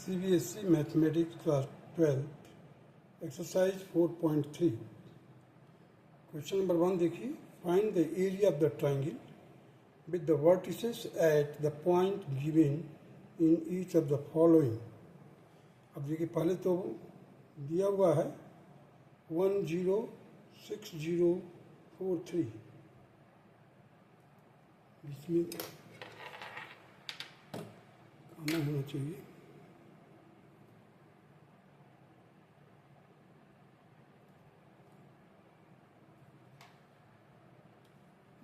CBSE Mathematics Class 12 Exercise 4.3 Question number 1 देखिए. Find the area of the triangle with the vertices at the point given in each of the following. अब देखिए पहले तो दिया हुआ है 106043 इसमें आना होना चाहिए.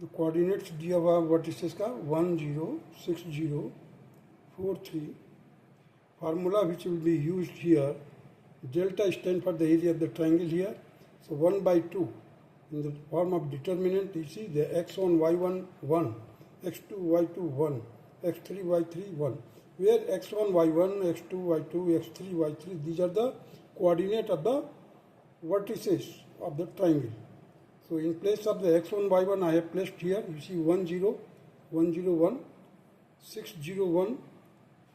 The coordinates दिया हुआ वर्टिसेस का 106043. Formula which will be used here, delta stands for the area of the triangle here, so 1 by 2 in the form of determinant. You see the x1 y1 1, x2 y2 1, x3 y3 1, where x1 y1 x2 y2 x3 y3, these are the coordinate of the vertices of the triangle. So in place of the x1 y1 I have placed here, you see 1 0 1 0 1 6 0 1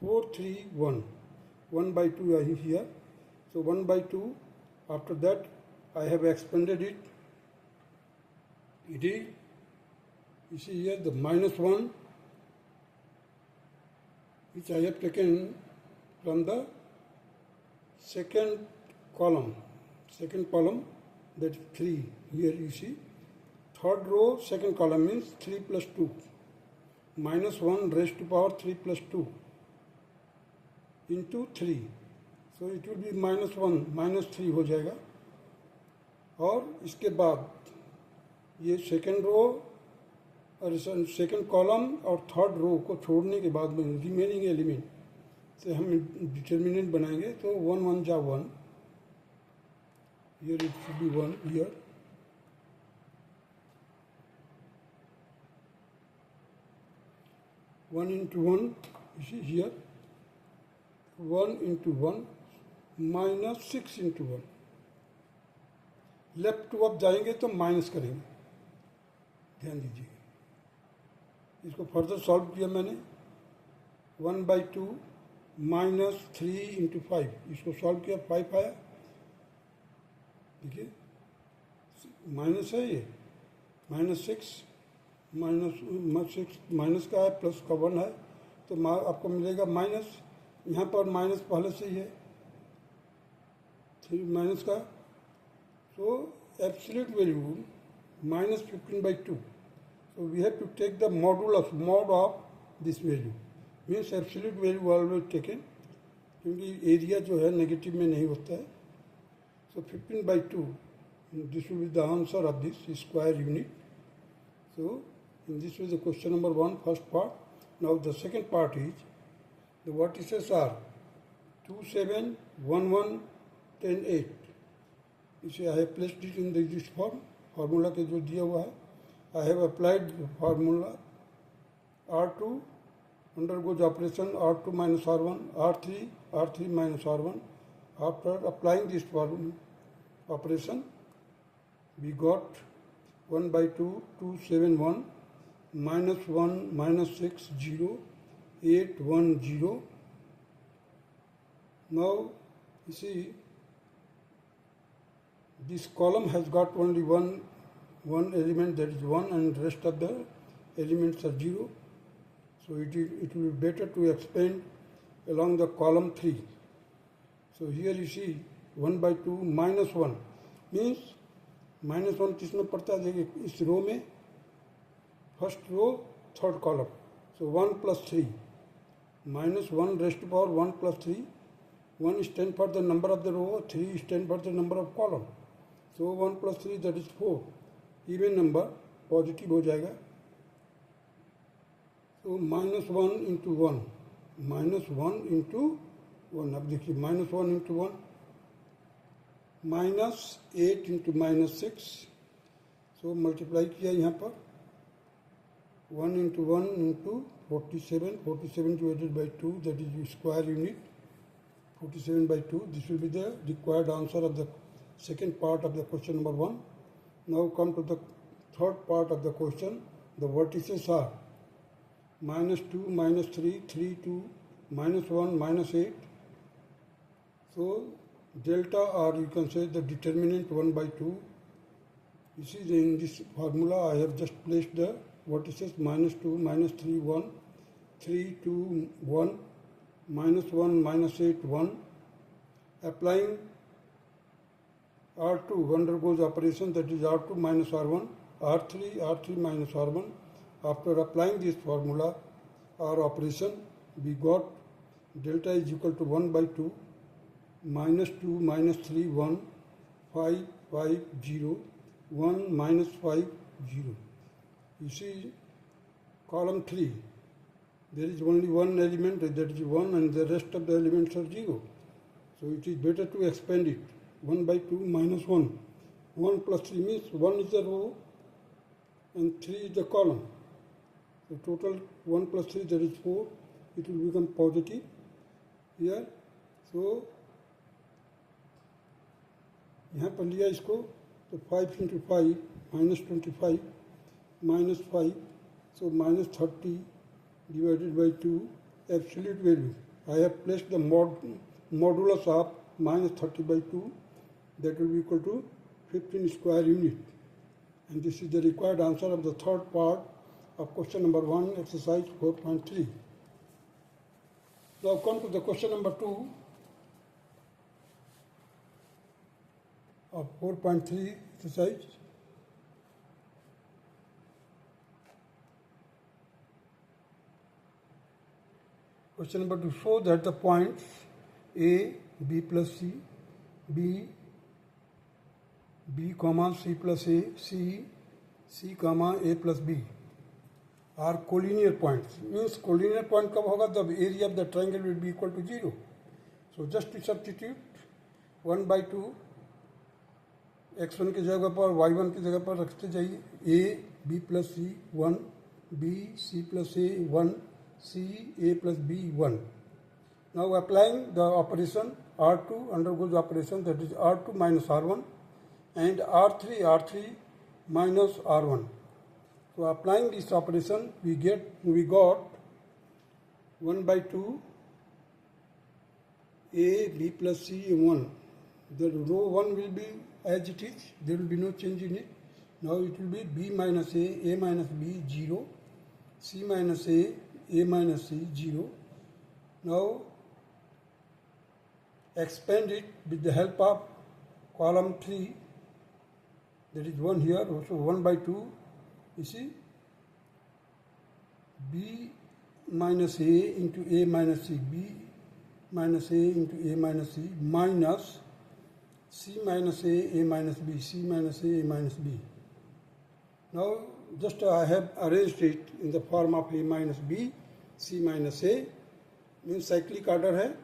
4 3 1, 1 by 2 I have here. So 1 by 2, after that I have expanded it. It is, you see here the minus 1 which I have taken from the second column, that is 3. Here you see third row second column means 3 plus 2, minus 1 raised to power 3 plus 2 into 3. So it will be minus 1 minus 3 हो जाएगा. और इसके बाद ये second row और second column और third row को छोड़ने के बाद में रिमेनिंग एलिमेंट से हम डिटर्मिनेंट बनाएंगे. तो 1 1 जा 1, here it should be 1 here. One into 1, you see here, 1 into 1 minus 6 into 1. Left to अब जाएंगे तो माइनस करेंगे, ध्यान दीजिए. इसको फर्दर सॉल्व किया मैंने. 1 by 2 minus 3 into 5, इसको सॉल्व किया 5 आया. देखिए माइनस है, ये माइनस 6 माइनस का है, प्लस का 1 है, तो आपको मिलेगा माइनस. यहाँ पर माइनस पहले से ही है 3 माइनस का. So absolute value minus 15 by 2. So we have to take the mod of this value. Means absolute value always taken, क्योंकि एरिया जो है नेगेटिव में नहीं होता है. So 15 by 2, this will be the answer of this square unit. So in this was the question number 1, first part. Now the second part is the vertices are 2 7 1 1 10 8. इसे I have placed it in this form, formula के जो दिया हुआ है. I have applied formula. R2 undergoes operation R2 minus R1, R3 minus R1. After applying this operation, we got 1 by 2 2 7 1 minus 1 minus 6 0 8 1 0. Now you see this column has got only one element, that is 1, and rest of the elements are 0. So it will be better to expand along the column 3. So here you see 1 by 2 minus 1 means minus 1 किसमें पड़ता है, देखिए इस रो में, first row third column. So 1 plus 3 minus 1 raised to power 1 plus 3. 1 stands for the number of the row, 3 stands for the number of column. So 1 plus 3, that is 4. Even number positive हो जाएगा. तो minus 1 into 1 minus 1 into 1. अब देखिए minus 1 into 1 minus 8 into minus 6. So multiply किया यहाँ पर 1 into 1 into 47 divided by 2, that is square unit. 47 by 2. This will be the required answer of the second part of the question number 1. Now come to the third part of the question. The vertices are minus 2 minus 3 3 2 minus 1 minus 8 So delta, or you can say the determinant 1 by 2. You see in this formula I have just placed the vertices -2, -3, 1, 3, 2, 1, -1, -8, 1. Applying R2 undergoes operation, that is R2 minus R1, R3, R3 minus R1. After applying this formula or operation, we got delta is equal to 1 by 2, -2, -3, 1, 5, 5, 0, 1, -5, 0. You see column 3, there is only one element, that is 1, and the rest of the elements are 0. So it is better to expand it. 1 by 2 minus 1. 1 plus 3 means 1 is the row and 3 is the column. So total 1 plus 3, that is 4. It will become positive here. So यहाँ पर लिया इसको तो 5 into 5 minus 25 minus 5, so minus 30 divided by 2 absolute value. I have placed the modulus of minus 30 by 2, that will be equal to 15 square unit. And this is the required answer of the third part of question number 1, exercise 4.3. Now come to the question number 2 of 4.3 exercise. Question number 2, show that the points A, B plus C, B, B comma C plus A, C, C comma A plus B are collinear points. Means collinear point कब होगा? The area of the triangle will be equal to 0. So just to substitute 1 by 2 x1 की जगह पर y1 की जगह पर रखते जाइए. A, B plus C 1, B, C plus A 1, C, A plus B 1. Now applying the operation, R2 undergoes operation, that is R2 minus R1, and R3 minus R1. So applying this operation, we got 1 by 2 A, B plus C 1. The row 1 will be as it is, there will be no change in it. Now it will be B minus A minus B 0, C minus A minus C 0. Now expand it with the help of column 3, that is 1 here, also 1 by 2, you see, B minus A into A minus C, B minus A into A minus C, minus C minus A minus B, C minus A minus B. Now just I have arranged it in the form of A minus B, C minus A, means cyclic order है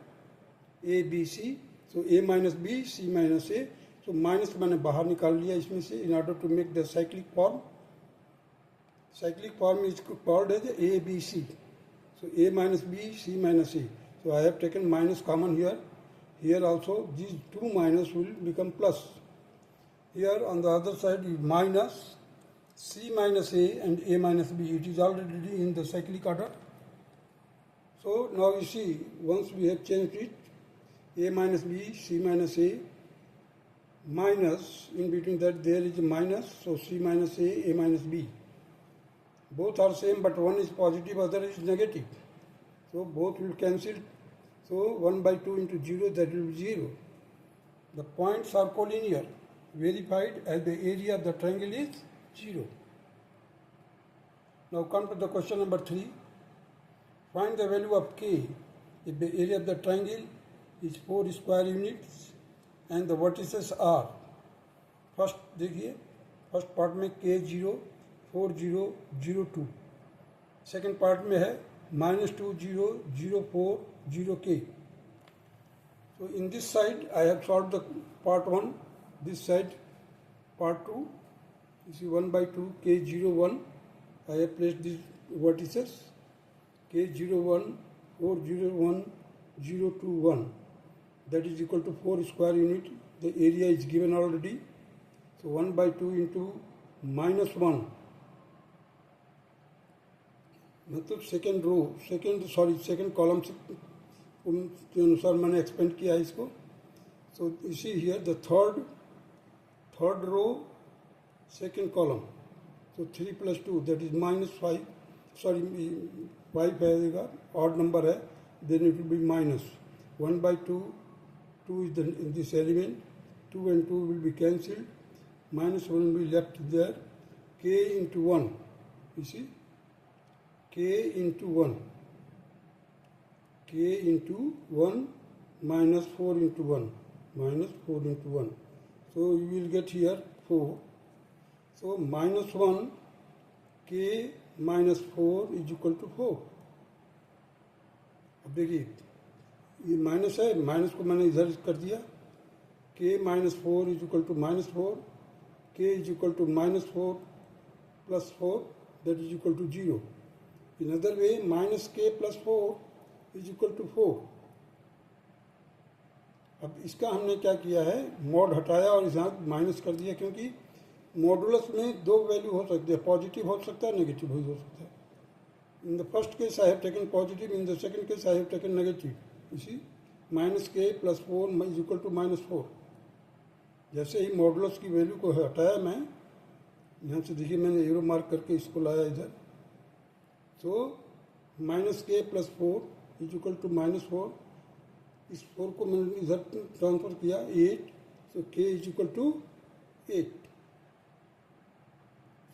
A, B, C. So A minus B, C minus A. So minus मैंने बाहर निकाल लिया इसमें से in order to make the cyclic form. Cyclic form is called as A, B, C. So A minus B, C minus A. So I have taken minus common here. Here also these two minus will become plus. Here on the other side is minus C minus A and A minus B. It is already in the cyclic order. So now you see, once we have changed it, A minus B, C minus A, minus, in between that there is a minus, so C minus A minus B. Both are same, but one is positive, other is negative. So both will cancel. So 1 by 2 into 0, that will be 0. The points are collinear, verified as the area of the triangle is 0. Now come to the question number 3. Find the value of K if the area of the triangle is 4 square units and the vertices are. First देखिए, first part में K 0, 4 0 0 2. Second part में है -2 0 0 4 0 K. So in this side I have solved the part 1. This side part 2. You see 1 by 2 K 0 1. I have placed these vertices. K 0 1 4 0 1 0 2 1. That is equal to 4 square unit. The area is given already. So 1 by 2 into -1. मतलब second row, second column के अनुसार मैंने expand किया है इसको. So you see here the third row, second column. So 3 plus 2, that is minus 5. Sorry, 5 आएगा, odd number है, then it will be minus 1 by 2. 2 is in this element. 2 and 2 will be cancelled. Minus 1 will be left there. K into 1. You see? K into 1. K into 1 minus 4 into 1. Minus 4 into 1. So you will get here 4. So minus 1 K minus 4 is equal to 4. अब देखिए ये minus है, minus को मैंने इधर कर दिया. K minus 4 is equal to minus 4. K is equal to minus 4 plus 4, that is equal to 0. In other way, minus K plus 4 is equal to 4. अब इसका हमने क्या किया है, मॉड हटाया और यहाँ माइनस कर दिया, क्योंकि मॉडुलस में दो वैल्यू हो सकते हैं, पॉजिटिव हो सकता है, नेगेटिव हो सकता है. In the first case I have taken positive, in the second case I have taken negative. इसी माइनस के plus 4 is equal to minus 4. जैसे ही मॉडुलस की वैल्यू को हटाया मैं, यहाँ से देखिए मैंने एरो मार्क करके इसको लाया इधर. तो माइनस के plus 4 is equal to minus 4. इस 4 को मैंने इधर ट्रांसफर किया 8. सो के इज इक्वल टू 8.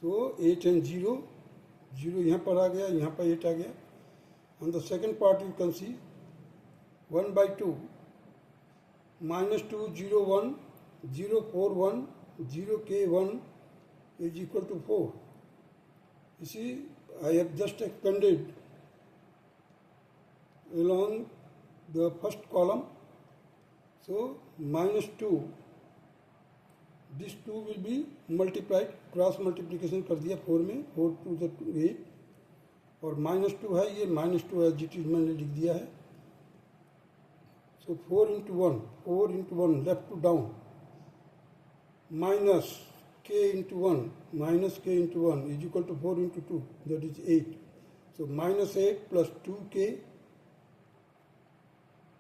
तो 8 एंड 0 यहाँ पर आ गया, यहाँ पर 8 आ गया. On the second part you can see 1 by 2 minus 2 0 1 0 4 1 0 K 1 is equal to 4. You see, I have just expanded along the first column. So minus 2, this 2 will be multiplied, cross multiplication कर दिया 4 में, 4 2 the 8. और minus 2 है, ये minus 2 है, जिट is मैंने लिख दिया है. So 4 into 1 left to down, minus K into 1 is equal to 4 into 2, that is 8. So minus 8 plus 2K,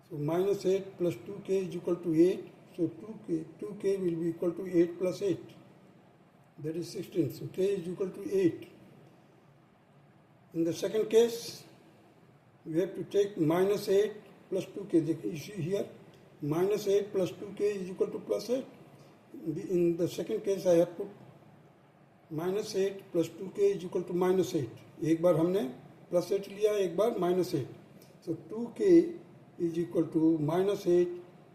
so minus 8 plus 2K is equal to 8. So 2K will be equal to 8 plus 8, that is 16. So K is equal to 8. In the second case, we have to take minus 8 plus 2K. You see here, minus 8 plus 2K is equal to plus 8. In the second case, I have put minus 8 plus 2K is equal to minus 8. एक बार हमने plus 8 लिया, एक बार minus 8. So 2K is equal to minus 8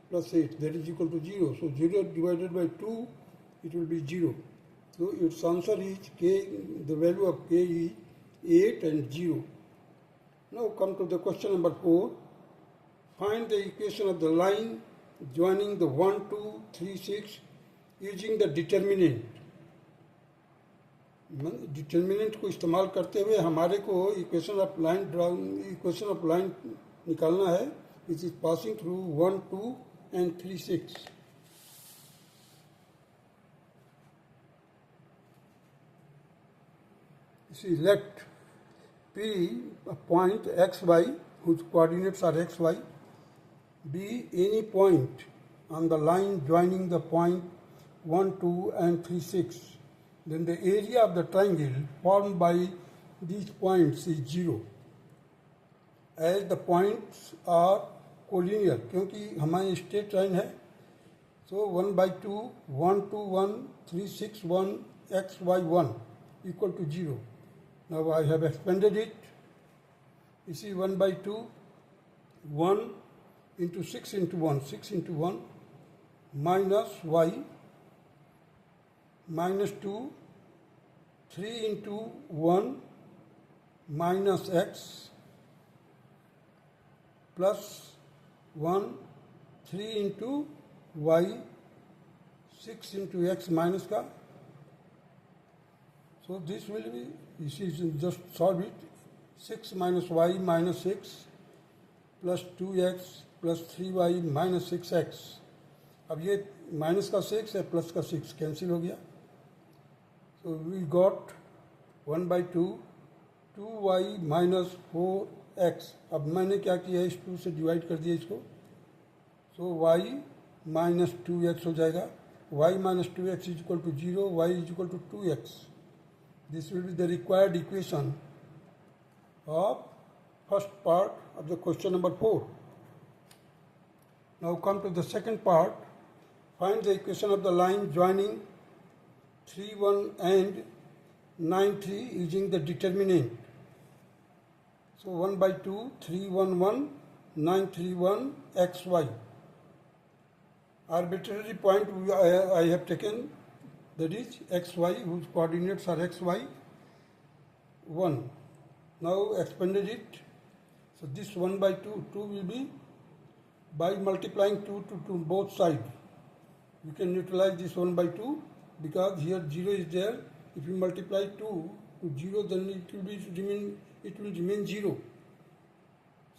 plus 8, that is equal to 0. So 0 divided by 2, it will be 0. So its answer is K, the value of K is 8 and 0. Now come to the question number 4. Find the equation of the line joining the 1, 2, 3, 6 using the determinant. Determinant को इस्तेमाल करते हुए हमारे को equation of line निकालना है, which is passing through 1, 2 and 3, 6. See, let P a point xy whose coordinates are xy be any point on the line joining the point 1, 2 and 3, 6. Then the area of the triangle formed by these points is 0. As the points are collinear, क्योंकि हमारी straight line है, so 1 by 2, 1, 2, 1, 3, 6, 1, x, y, 1 equal to 0. Now I have expanded it. You see 1 by 2, 1 into 6 into 1, 6 into 1, minus y, minus 2, 3 into 1, minus x, plus 1, 3 into y, 6 into x minus का. So this will be, you see, just solve it. 6 minus y minus 6 plus 2x plus 3y minus 6x. अब ये minus का 6 है, plus का 6 cancel हो गया. So we got 1 by 2, 2y minus 4x. अब मैंने क्या किया, इस 2 से डिवाइड कर दिया इसको. So y माइनस 2x हो जाएगा. y minus 2x is equal to 0, y is equal to 2x. This will be the required equation of first part of the question number 4. Now come to the second part. Find the equation of the line joining 3, 1 and 9, 3 using the determinant. So 1 by 2, 3, 1, 1, 9, 3, 1, x, y. Arbitrary point I have taken, that is x, y, whose coordinates are x, y, 1. Now expanded it. So this 1 by 2, 2 will be by multiplying 2 to both sides. You can utilize this 1 by 2 because here 0 is there. If you multiply 2 to 0, then it will remain 0.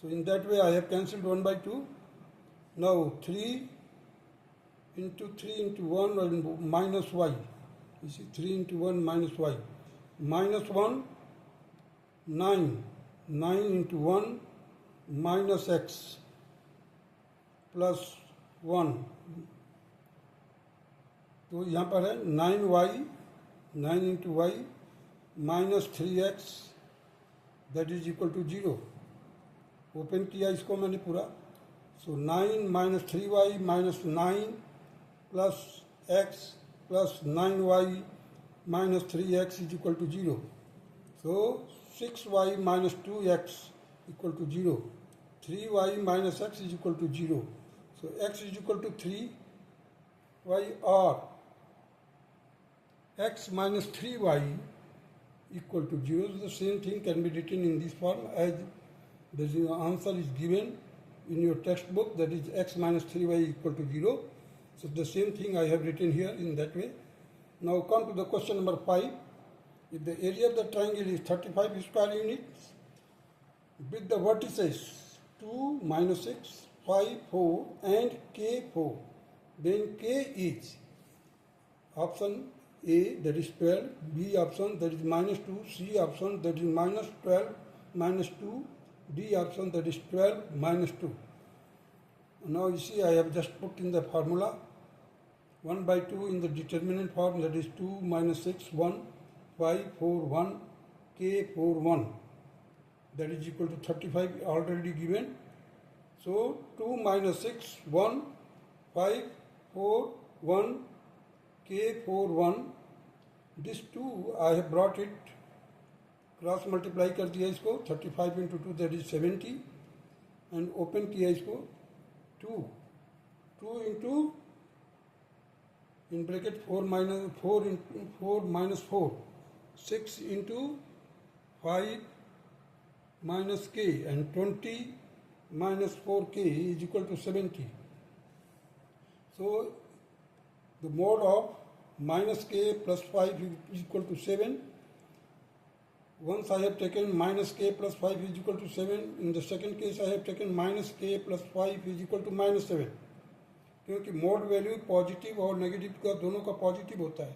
So in that way I have cancelled 1 by 2. Now 3 into 3 into 1 and minus y. You see 3 into 1 minus y. Minus 1, 9. 9 into 1 minus x plus 1. तो यहाँ पर है 9y, 9 into y minus 3x that is equal to 0. Open किया इसको मैंने पूरा. So 9 minus 3y minus 9 plus x plus 9y minus 3x is equal to 0. So 6y minus 2x equal to 0. 3y minus x is equal to 0. So x is equal to 3, y or x minus 3y equal to 0. So the same thing can be written in this form as the answer is given in your textbook, that is x minus 3y equal to 0. So the same thing I have written here in that way. Now come to the question number 5. If the area of the triangle is 35 square units with the vertices 2, minus 6, 5, 4 and k 4, then k is option A, that is 12, B option, that is minus 2, C option, that is minus 12, minus 2, D option, that is 12, minus 2. Now you see I have just put in the formula 1 by 2 in the determinant form, that is 2 minus 6, 1, 5, 4, 1, k 4, 1. That is equal to 35 already given. So 2 minus 6, 1, 5, 4, 1, k 4, 1. This 2 I have brought it, cross multiply कर दिया इसको, 35 into 2 that is 70 and open किया इसको 2 into in bracket 4 minus 4 6 into 5 minus k and 20 minus 4k is equal to 70. So the mode of minus k plus 5 is equal to 7. Once I have taken minus k plus 5 is equal to 7. In the second case I have taken minus k plus 5 is equal to minus 7. क्योंकि mode value positive और negative का दोनों का positive होता है.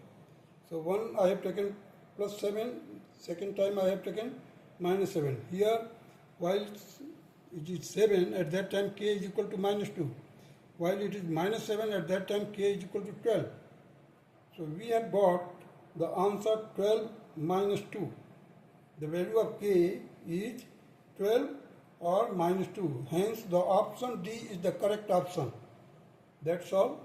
So one I have taken plus 7, second time I have taken minus 7. Here while it is 7, at that time k is equal to minus 2. While it is minus 7, at that time k is equal to 12. So we have got the answer 12 minus 2. The value of k is 12 or minus 2. Hence the option D is the correct option. That's all.